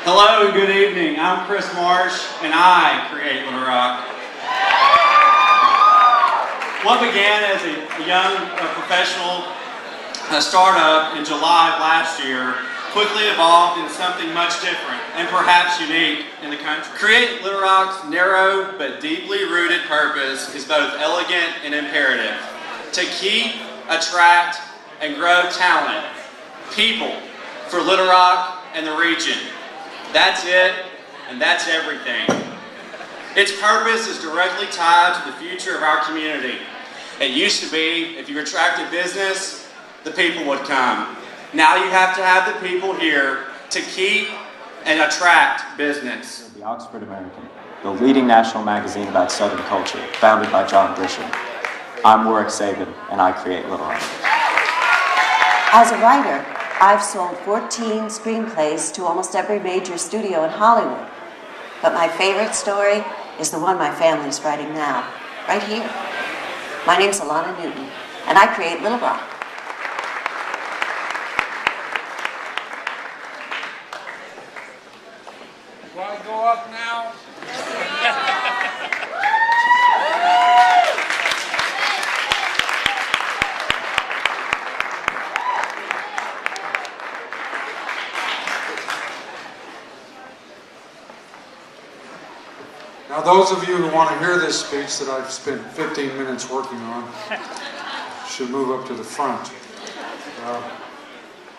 Hello and good evening. I'm Chris Marsh and I create Little Rock. What began as a young professional startup in July of last year quickly evolved into something much different and perhaps unique in the country. Create Little Rock's narrow but deeply rooted purpose is both elegant and imperative: to keep, attract, and grow talent, people, for Little Rock and the region. That's it, and that's everything. Its purpose is directly tied to the future of our community. It used to be, if you attracted business, the people would come. Now you have to have the people here to keep and attract business. The Oxford American, the leading national magazine about Southern culture, founded by John Grisham. I'm Warwick Sabin, and I create Little Rock. As a writer, I've sold 14 screenplays to almost every major studio in Hollywood. But my favorite story is the one my family's writing now, right here. My name's Alana Newton, and I create Little Rock. Do I go up now? Now, those of you who want to hear this speech that I've spent 15 minutes working on should move up to the front.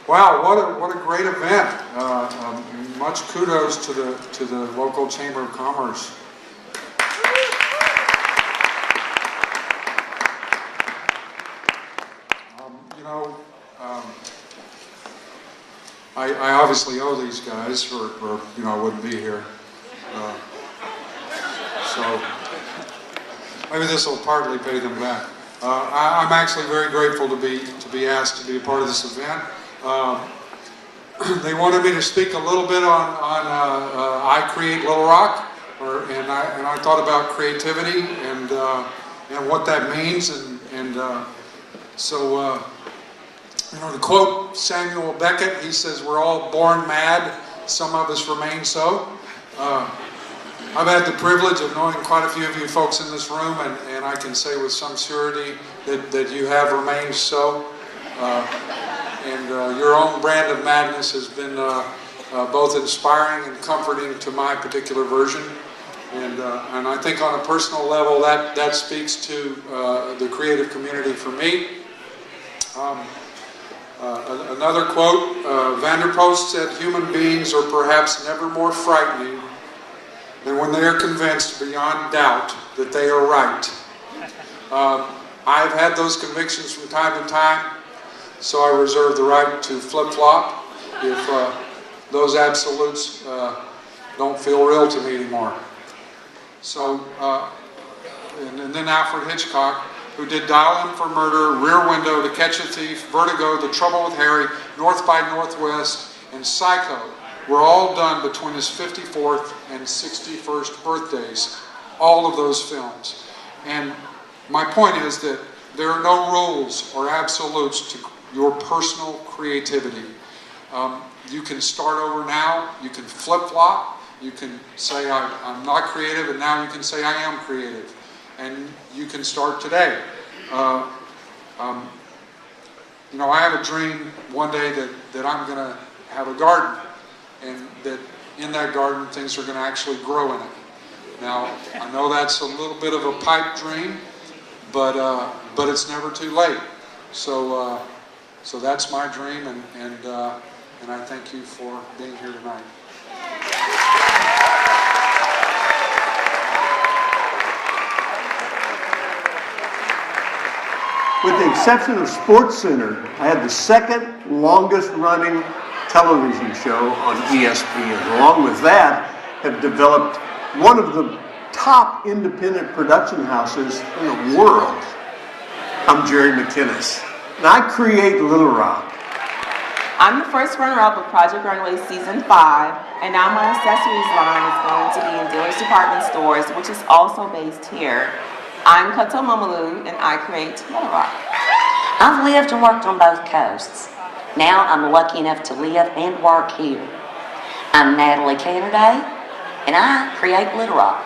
Wow, what a great event! Much kudos to the local Chamber of Commerce. I obviously owe these guys, or I wouldn't be here. So maybe this will partly pay them back. I'm actually very grateful to be asked to be a part of this event. They wanted me to speak a little bit on I Create Little Rock, and I thought about creativity and what that means, so to quote Samuel Beckett, he says, "We're all born mad, some of us remain so." I've had the privilege of knowing quite a few of you folks in this room, and I can say with some surety that you have remained so. Your own brand of madness has been both inspiring and comforting to my particular version. And I think on a personal level that speaks to the creative community for me. Another quote, Vanderpost said, "Human beings are perhaps never more frightening than when they are convinced beyond doubt that they are right." I've had those convictions from time to time, so I reserve the right to flip-flop if those absolutes don't feel real to me anymore. So, and then Alfred Hitchcock, who did Dial M for Murder, Rear Window, To Catch a Thief, Vertigo, The Trouble with Harry, North by Northwest, and Psycho, were all done between his 54th and 61st birthdays, all of those films. And my point is that there are no rules or absolutes to your personal creativity. You can start over now, you can flip-flop, you can say I'm not creative, and now you can say I am creative. And you can start today. I have a dream one day that I'm going to have a garden, and that in that garden things are going to actually grow in it. Now, I know that's a little bit of a pipe dream, but it's never too late. So that's my dream, and I thank you for being here tonight. With the exception of SportsCenter, I had the second longest running television show on ESPN. Along with that, have developed one of the top independent production houses in the world. I'm Jerry McKinnis, and I create Little Rock. I'm the first runner-up of Project Runway Season 5, and now my accessories line is going to be in Dealers Department Stores, which is also based here. I'm Korto Momolu, and I create Little Rock. I've lived and worked on both coasts. Now I'm lucky enough to live and work here. I'm Natalie Canerday, and I create litter rock.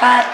But